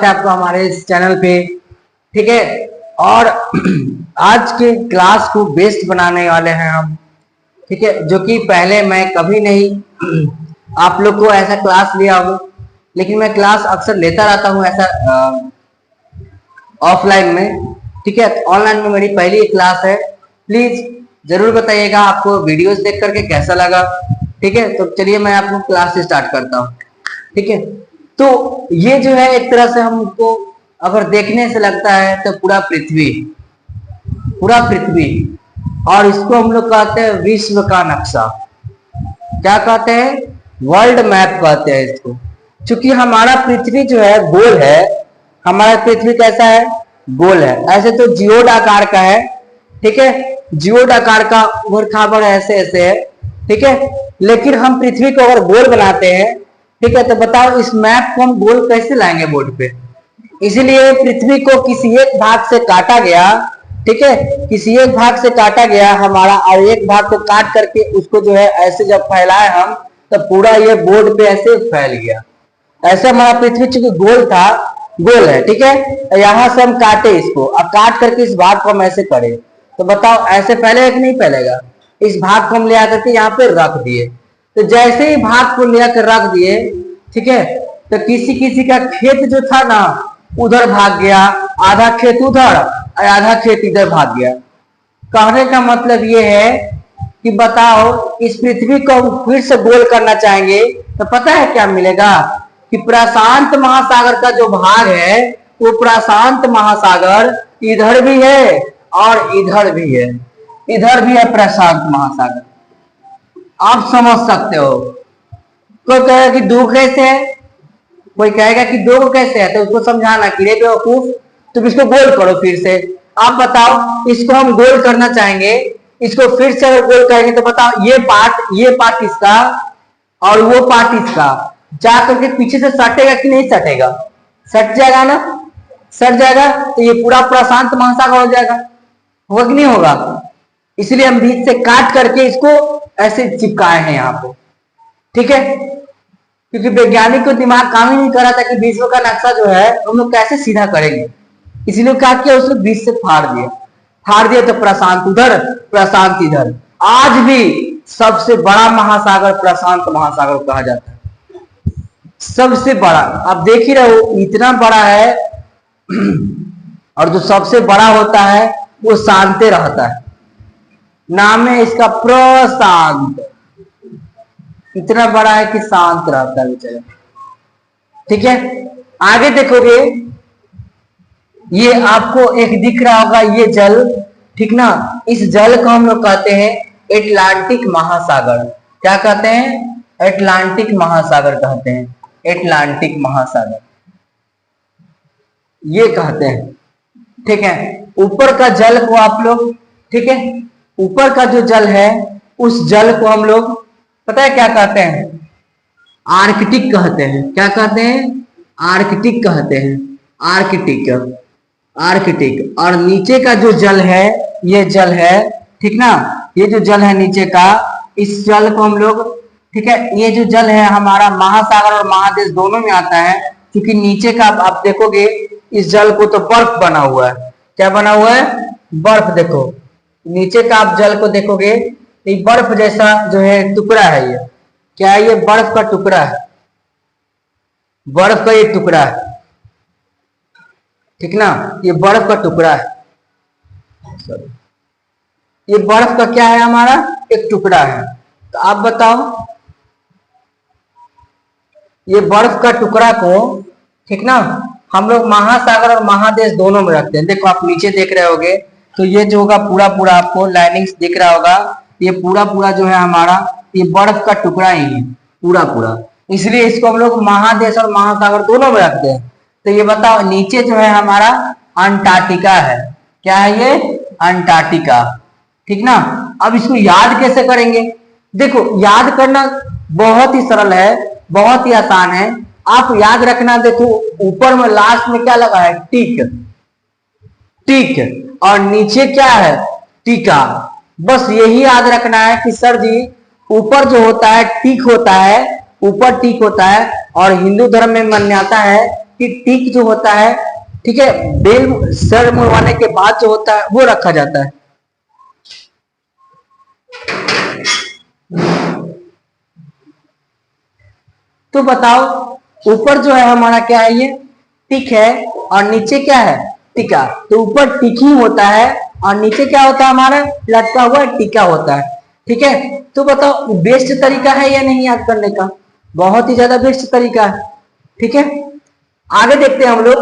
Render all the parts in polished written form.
आपको हमारे इस चैनल पे। ठीक है, और आज के क्लास को बेस्ट बनाने वाले हैं हम। ठीक है, जो कि पहले मैं कभी नहीं आप लोग को ऐसा क्लास लिया हो, लेकिन मैं क्लास अक्सर लेता रहता हूँ ऐसा ऑफलाइन में। ठीक है, ऑनलाइन में मेरी पहली क्लास है। प्लीज जरूर बताइएगा आपको वीडियोस देख करके कैसा लगा। ठीक है, तो चलिए मैं आपको क्लास स्टार्ट करता हूँ। ठीक है, तो ये जो है एक तरह से हमको अगर देखने से लगता है तो पूरा पृथ्वी, और इसको हम लोग कहते हैं विश्व का नक्शा। क्या कहते हैं? वर्ल्ड मैप कहते हैं इसको। क्योंकि हमारा पृथ्वी जो है गोल है। हमारा पृथ्वी कैसा है? गोल है। ऐसे तो जियोड आकार का है। ठीक है, जियोड आकार का उबड़ खाबड़ ऐसे ऐसे है। ठीक है, लेकिन हम पृथ्वी को अगर गोल बनाते हैं, ठीक है, तो बताओ इस मैप को हम गोल कैसे लाएंगे बोर्ड पे? इसलिए पृथ्वी को किसी एक भाग से काटा गया। ठीक है, किसी एक भाग से काटा गया हमारा, और एक भाग को काट करके उसको जो है ऐसे जब फैलाए हम, तो पूरा ये बोर्ड पे ऐसे फैल गया। ऐसे हमारा पृथ्वी चूंकि गोल था, गोल है। ठीक है, यहां से हम काटे इसको, अब काट करके इस भाग को हम ऐसे करें, तो बताओ ऐसे फैलेगा कि नहीं फैलेगा? इस भाग को हम ले आकर के यहाँ पे रख दिए, तो जैसे ही भाग को ले आकर रख दिए, ठीक है, तो किसी किसी का खेत जो था ना उधर भाग गया, आधा खेत उधर और आधा खेत इधर भाग गया। कहने का मतलब ये है कि बताओ इस पृथ्वी को फिर से गोल करना चाहेंगे तो पता है क्या मिलेगा? कि प्रशांत महासागर का जो भाग है वो प्रशांत महासागर इधर भी है और इधर भी है। इधर भी है प्रशांत महासागर। आप समझ सकते हो। कोई कहेगा कि दो कैसे है, कोई कहेगा कि दो कैसे है, तो उसको समझाना कि रे बेवकूफ तुम इसको गोल करो फिर से। आप बताओ इसको हम गोल करना चाहेंगे, इसको फिर से अगर गोल करेंगे तो बताओ ये पार्ट इसका और वो पार्ट इसका जा करके पीछे से सटेगा कि नहीं सटेगा? सट जाएगा ना, सट जाएगा, तो ये पूरा प्रशांत महासागर हो जाएगा। होगा कि नहीं होगा? इसलिए हम बीच से काट करके इसको ऐसे चिपकाए हैं यहाँ पे। ठीक है, क्योंकि वैज्ञानिक को दिमाग काम ही नहीं कर रहा था कि विश्व का नक्शा जो है हम लोग कैसे सीधा करेंगे। इसलिए क्या किया, उसको बीच से फाड़ दिया तो प्रशांत उधर प्रशांत इधर। आज भी सबसे बड़ा महासागर प्रशांत महासागर कहा जाता है, सबसे बड़ा। आप देख ही रहे हो इतना बड़ा है, और जो सबसे बड़ा होता है वो शांत रहता है। नाम है इसका प्रशांत। इतना बड़ा है कि शांत रहता है बेचारा। ठीक है, आगे देखोगे ये आपको एक दिख रहा होगा ये जल। ठीक ना, इस जल को हम लोग कहते हैं एटलांटिक महासागर। क्या कहते हैं? एटलांटिक महासागर कहते हैं। एटलांटिक महासागर ये कहते हैं। ठीक है, ऊपर का जल को आप लोग, ठीक है, ऊपर का जो जल है उस जल को हम लोग पता है क्या कहते हैं? आर्कटिक कहते हैं। क्या कहते हैं? आर्कटिक कहते हैं। आर्कटिक। और नीचे का जो जल है ये जल है, ठीक ना, ये जो जल है नीचे का, इस जल को हम लोग, ठीक है, ये जो जल है हमारा महासागर और महादेश दोनों में आता है। क्योंकि नीचे का आप देखोगे इस जल को तो बर्फ बना हुआ है। क्या बना हुआ है? बर्फ। देखो नीचे का आप जल को देखोगे, ये बर्फ जैसा जो है टुकड़ा है। ये क्या है? ये बर्फ का टुकड़ा है। बर्फ का ये टुकड़ा है, ठीक ना, ये बर्फ का टुकड़ा है। ये बर्फ का क्या है? हमारा एक टुकड़ा है। तो आप बताओ ये बर्फ का टुकड़ा को, ठीक ना, हम लोग महासागर और महादेश दोनों में रखते हैं। देखो आप नीचे देख रहे होगे तो ये जो होगा पूरा आपको लाइनिंग्स दिख रहा होगा, ये पूरा जो है हमारा ये बर्फ का टुकड़ा ही है पूरा। इसलिए इसको हम लोग महादेश और महासागर दोनों में रखते हैं। तो ये बताओ नीचे जो है हमारा अंटार्कटिका है। क्या है ये? अंटार्कटिका। ठीक ना, अब इसको याद कैसे करेंगे? देखो याद करना बहुत ही सरल है, बहुत ही आसान है। आप याद रखना, देखो ऊपर में लास्ट में क्या लगा है? टिक, और नीचे क्या है? टीका। बस यही याद रखना है कि सर जी ऊपर जो होता है टिक होता है, ऊपर टिक होता है, और हिंदू धर्म में मान्यता है कि टिक जो होता है, ठीक है, बेल सर मुड़वाने के बाद जो होता है वो रखा जाता है। तो बताओ, ऊपर जो है हमारा क्या है, ये टिक है, और नीचे क्या है, टीका। तो ऊपर टिक ही होता है और नीचे क्या होता है, हमारा लटका हुआ टीका होता है। ठीक है, तो बताओ बेस्ट तरीका है या नहीं याद करने का? बहुत ही ज्यादा बेस्ट तरीका है। ठीक है, आगे देखते हैं हम लोग।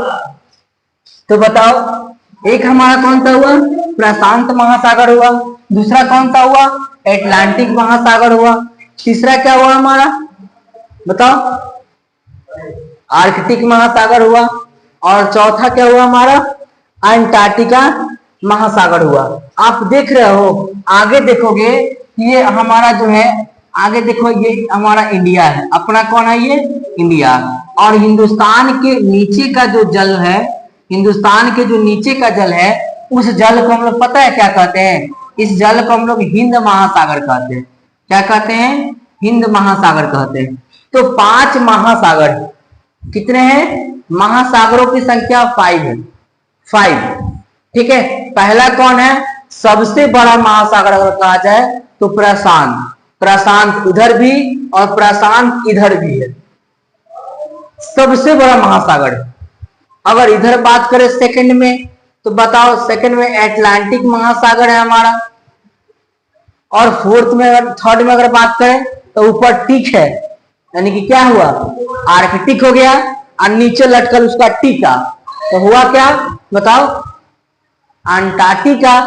तो बताओ, एक हमारा कौन सा हुआ, प्रशांत महासागर हुआ। दूसरा कौन सा हुआ, एटलांटिक महासागर हुआ। तीसरा क्या हुआ हमारा, बताओ, आर्कटिक महासागर हुआ। और चौथा क्या हुआ हमारा, अंटार्कटिका महासागर हुआ। आप देख रहे हो, आगे देखोगे ये हमारा जो है, आगे देखो ये हमारा इंडिया है, अपना कौन है ये, इंडिया। और हिंदुस्तान के नीचे का जो जल है, हिंदुस्तान के जो नीचे का जल है, उस जल को हम लोग पता है क्या कहते हैं, इस जल को हम लोग हिंद महासागर कहते हैं। क्या कहते हैं, हिंद महासागर कहते हैं। तो 5 महासागर, कितने हैं, महासागरों की संख्या 5 है, 5। ठीक है, पहला कौन है, सबसे बड़ा महासागर अगर कहा जाए तो प्रशांत, प्रशांत इधर भी और प्रशांत इधर भी है, सबसे बड़ा महासागर है। अगर इधर बात करें सेकंड में, तो बताओ सेकंड में एटलांटिक महासागर है हमारा। और फोर्थ में अगर, थर्ड में अगर बात करें तो ऊपर टिक है, यानी कि क्या हुआ, आर्कटिक हो गया, और नीचे लटकर उसका टीका, तो हुआ क्या, बताओ, अंटार्कटिका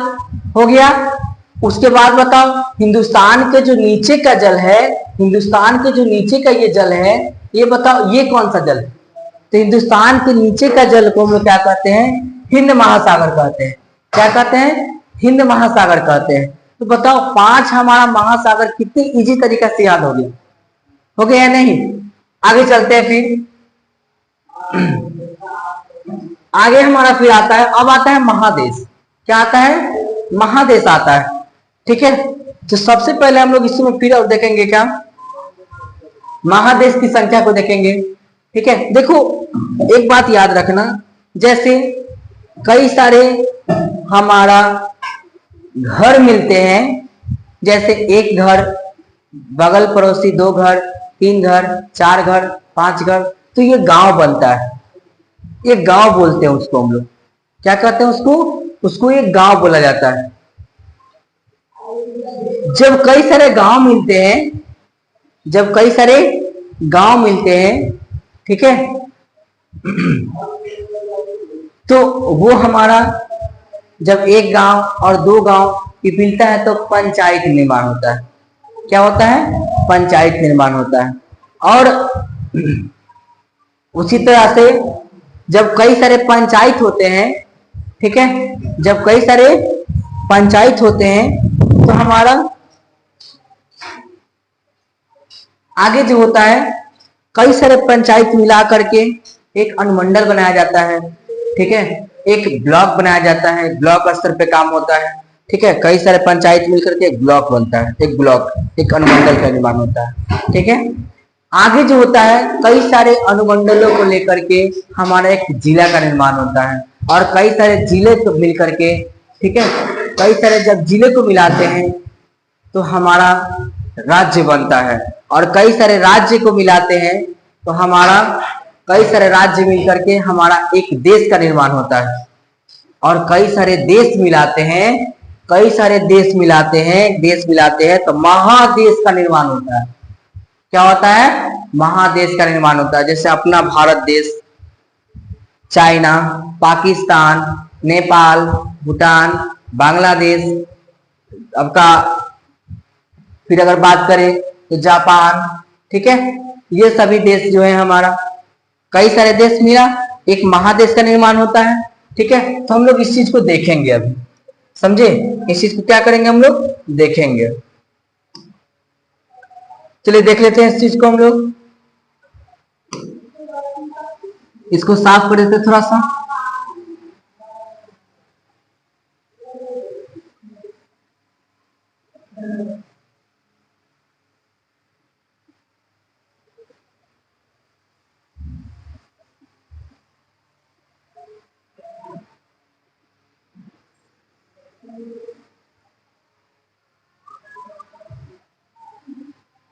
हो गया। उसके बाद बताओ, हिंदुस्तान के जो नीचे का जल है, हिंदुस्तान के जो नीचे का ये जल है, ये बताओ ये कौन सा जल है? तो हिंदुस्तान के नीचे का जल को हम लोग क्या कहते हैं, हिंद महासागर कहते हैं। क्या कहते हैं, हिंद महासागर कहते हैं। तो बताओ 5 हमारा महासागर कितनी इजी तरीका से याद हो गया या नहीं? आगे चलते हैं फिर। आगे हमारा फिर आता है, अब आता है महादेश। क्या आता है, महादेश आता है। ठीक है, तो सबसे पहले हम लोग इसमें फिर और देखेंगे क्या, महादेश की संख्या को देखेंगे। ठीक है, देखो एक बात याद रखना, जैसे कई सारे हमारा घर मिलते हैं, जैसे एक घर, बगल पड़ोसी 2 घर, 3 घर, 4 घर, 5 घर, तो ये गांव बनता है। ये गांव बोलते हैं उसको हम लोग, क्या कहते हैं उसको, उसको एक गांव बोला जाता है। जब कई सारे गांव मिलते हैं, जब कई सारे गांव मिलते हैं, ठीक है, तो वो हमारा, जब एक गांव और 2 गांव ये मिलता है तो पंचायत निर्माण होता है। क्या होता है, पंचायत निर्माण होता है। और उसी तरह से जब कई सारे पंचायत होते हैं, ठीक है, जब कई सारे पंचायत होते हैं तो हमारा आगे जो होता है, कई सारे पंचायत मिला करके एक अनुमंडल बनाया जाता है। ठीक है, एक ब्लॉक बनाया जाता है, ब्लॉक स्तर पे काम होता है। ठीक है, कई सारे पंचायत मिलकर के एक ब्लॉक बनता है, एक ब्लॉक, एक अनुमंडल का निर्माण होता है। ठीक है, आगे जो होता है, कई सारे अनुमंडलों को लेकर के हमारा एक जिला का निर्माण होता है, और कई सारे जिले को मिलकर के, ठीक है, कई सारे जब जिले को मिलाते हैं तो हमारा राज्य बनता है, और कई सारे राज्य को मिलाते हैं तो हमारा, कई सारे राज्य मिलकर के हमारा एक देश का निर्माण होता है। और कई सारे देश मिलाते हैं, कई सारे देश मिलाते हैं, देश मिलाते हैं तो महादेश का निर्माण होता है। क्या होता है, महादेश का निर्माण होता है। जैसे अपना भारत देश, चाइना, पाकिस्तान, नेपाल, भूटान, बांग्लादेश, आपका फिर अगर बात करें तो जापान। ठीक है, ये सभी देश जो है हमारा, कई सारे देश मिला, एक महादेश का निर्माण होता है। ठीक है, तो हम लोग इस चीज को देखेंगे अभी, समझे, इस चीज को क्या करेंगे हम लोग, देखेंगे। चलिए देख लेते हैं इस चीज को हम लोग, इसको साफ कर देते हैं थोड़ा सा।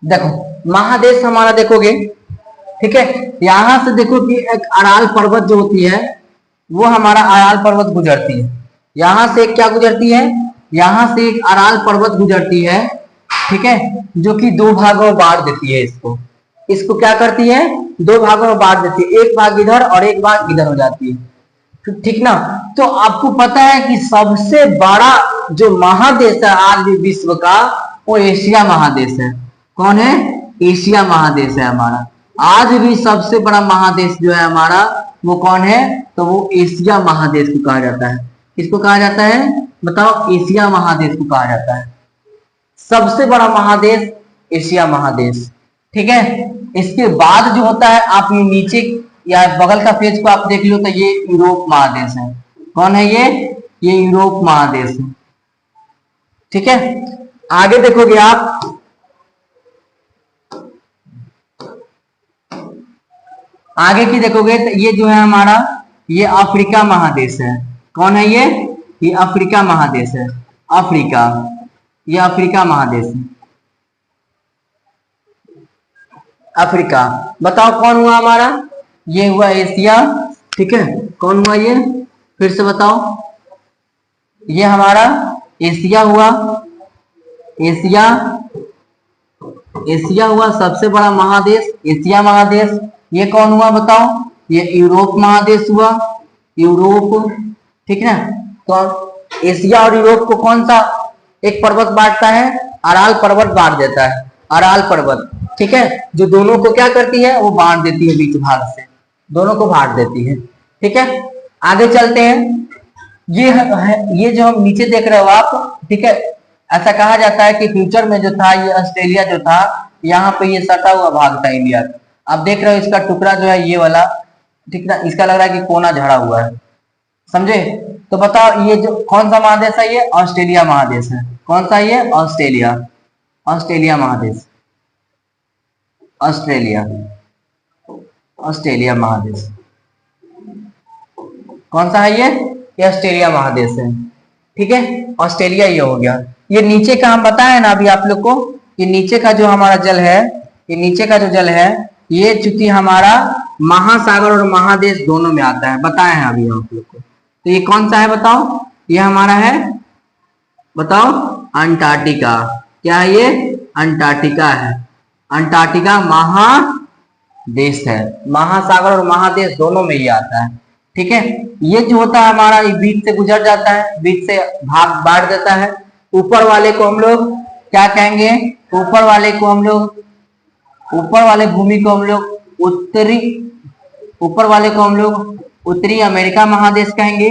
देखो महादेश हमारा देखोगे, ठीक है, यहां से देखो कि एक अराल पर्वत जो होती है वो हमारा अराल पर्वत गुजरती है। यहां से एक क्या गुजरती है, यहां से एक अराल पर्वत गुजरती है, ठीक है, जो कि दो भागों में बांट देती है इसको। इसको क्या करती है, दो भागों में बांट देती है, एक भाग इधर और एक भाग इधर हो जाती है, ठीक ना। तो आपको पता है कि सबसे बड़ा जो महादेश है आज भी विश्व का, वो एशिया महादेश है। कौन है, एशिया महादेश है हमारा। आज भी सबसे बड़ा महादेश जो है हमारा वो कौन है, तो वो एशिया महादेश को कहा जाता है। किसको कहा जाता है, बताओ, एशिया महादेश को कहा जाता है। सबसे बड़ा महादेश एशिया महादेश, ठीक है। इसके बाद जो होता है, आप ये नीचे या बगल का पेज को आप देख लो तो ये यूरोप महादेश है। कौन है ये यूरोप महादेश है, ठीक है। आगे देखोगे आप, आगे की देखोगे तो ये जो है हमारा ये अफ्रीका महादेश है। कौन है ये अफ्रीका महादेश है। अफ्रीका, ये अफ्रीका महादेश है, अफ्रीका। बताओ कौन हुआ हमारा, ये हुआ एशिया, ठीक है। कौन हुआ ये, फिर से बताओ, ये हमारा एशिया हुआ, एशिया, एशिया हुआ सबसे बड़ा महादेश, एशिया महादेश। ये कौन हुआ बताओ, ये यूरोप महादेश हुआ, यूरोप, ठीक है। तो एशिया और यूरोप को कौन सा एक पर्वत बांटता है, अराल पर्वत बांट देता है, अराल पर्वत, ठीक है, जो दोनों को क्या करती है, वो बांट देती है बीच भाग से, दोनों को बांट देती है, ठीक है। आगे चलते हैं, ये जो हम नीचे देख रहे हो आप, ठीक है, ऐसा कहा जाता है कि फ्यूचर में जो था ये ऑस्ट्रेलिया जो था, यहाँ पे ये सटा हुआ भाग था इंडिया का। आप देख रहे हो इसका टुकड़ा जो है ये वाला, ठीक ना, इसका लग रहा है कि कोना झड़ा हुआ है, समझे। तो बताओ ये जो कौन सा महादेश है, ये ऑस्ट्रेलिया महादेश है। कौन सा, ये ऑस्ट्रेलिया, ऑस्ट्रेलिया महादेश, ऑस्ट्रेलिया, ऑस्ट्रेलिया महादेश। कौन सा है ये ऑस्ट्रेलिया महादेश है, ठीक है। ऑस्ट्रेलिया ये हो गया। ये नीचे का हम बताए ना अभी आप लोग को, ये नीचे का जो हमारा जल है, ये नीचे का जो जल है, ये चूंकि हमारा महासागर और महादेश दोनों में आता है, बताए हैं अभी आप लोग को। तो ये कौन सा है बताओ, ये हमारा है, बताओ, अंटार्कटिका। क्या है ये, अंटार्कटिका है, अंटार्कटिका महादेश है। महासागर और महादेश दोनों में ये आता है, ठीक है। ये जो होता है हमारा बीच से गुजर जाता है, बीच से भाग बांट देता है। ऊपर वाले को हम लोग क्या कहेंगे, ऊपर वाले को हम लोग, ऊपर वाले भूमि को हम लोग उत्तरी, ऊपर वाले को हम लोग उत्तरी अमेरिका महादेश कहेंगे।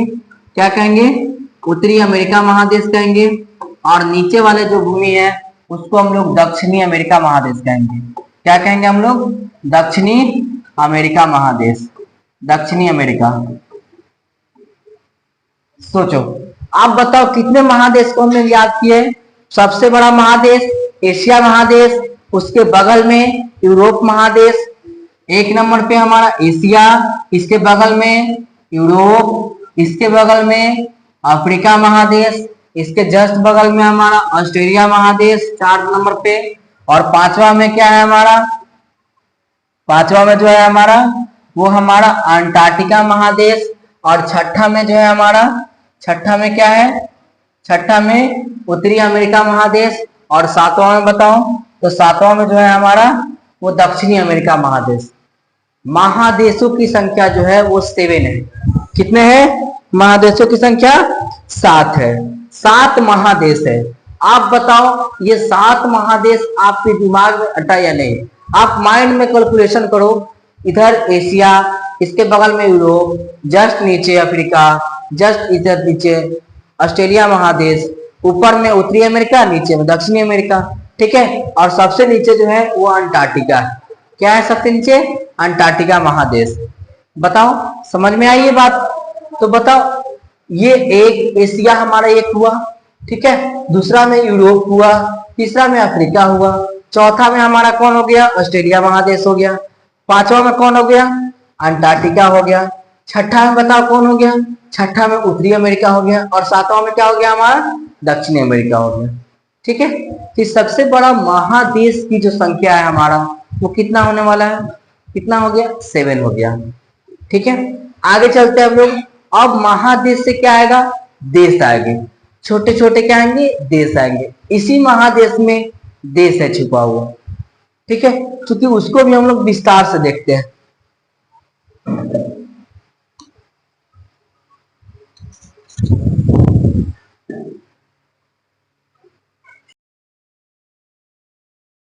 क्या कहेंगे, उत्तरी अमेरिका महादेश कहेंगे। और नीचे वाले जो भूमि है उसको हम लोग दक्षिणी अमेरिका महादेश कहेंगे। क्या कहेंगे हम लोग, दक्षिणी अमेरिका महादेश, दक्षिणी अमेरिका। सोचो, आप बताओ कितने महादेश को हमने याद किए। सबसे बड़ा महादेश एशिया महादेश, उसके बगल में यूरोप महादेश, एक नंबर पे हमारा एशिया, इसके बगल में यूरोप, इसके बगल में अफ्रीका महादेश, इसके जस्ट बगल में हमारा ऑस्ट्रेलिया महादेश 4 नंबर पे। और पांचवा में क्या है हमारा, पांचवा में जो है हमारा वो हमारा अंटार्कटिका महादेश। और छठा में जो है हमारा, छठा में क्या है, छठा में उत्तरी अमेरिका महादेश। और सातवां में बताओ, तो सातवां में जो है हमारा वो दक्षिणी अमेरिका महादेश। महादेशों की संख्या जो है वो 7 है। कितने हैं महादेशों की संख्या, 7 है। 7 महादेश है। आप बताओ ये 7 महादेश आपके दिमाग में अटा या नहीं। आप माइंड में कैलकुलेशन करो, इधर एशिया, इसके बगल में यूरोप, जस्ट नीचे अफ्रीका, जस्ट इधर नीचे ऑस्ट्रेलिया महादेश, ऊपर में उत्तरी अमेरिका, नीचे में दक्षिणी अमेरिका, ठीक है। और सबसे नीचे जो है वो अंटार्कटिका है। क्या है सबसे नीचे, अंटार्कटिका महादेश। बताओ समझ में आई ये बात। तो बताओ ये एक एशिया हमारा एक हुआ, ठीक है, दूसरा में यूरोप हुआ, तीसरा में अफ्रीका हुआ, चौथा में हमारा कौन हो गया, ऑस्ट्रेलिया महादेश हो गया, पांचवा में कौन हो गया, अंटार्कटिका हो गया, छठा में बताओ कौन हो गया, छठा में उत्तरी अमेरिका हो गया, और सातवां में क्या हो गया हमारा, दक्षिणी अमेरिका हो गया। ठीक है, कि सबसे बड़ा महादेश की जो संख्या है हमारा वो कितना होने वाला है, कितना हो गया, 7 हो गया। ठीक है, आगे चलते हैं हम लोग। अब महादेश से क्या आएगा, देश आएंगे, छोटे छोटे क्या आएंगे, देश आएंगे। इसी महादेश में देश है छुपा हुआ। ठीक है, क्योंकि उसको भी हम लोग विस्तार से देखते हैं।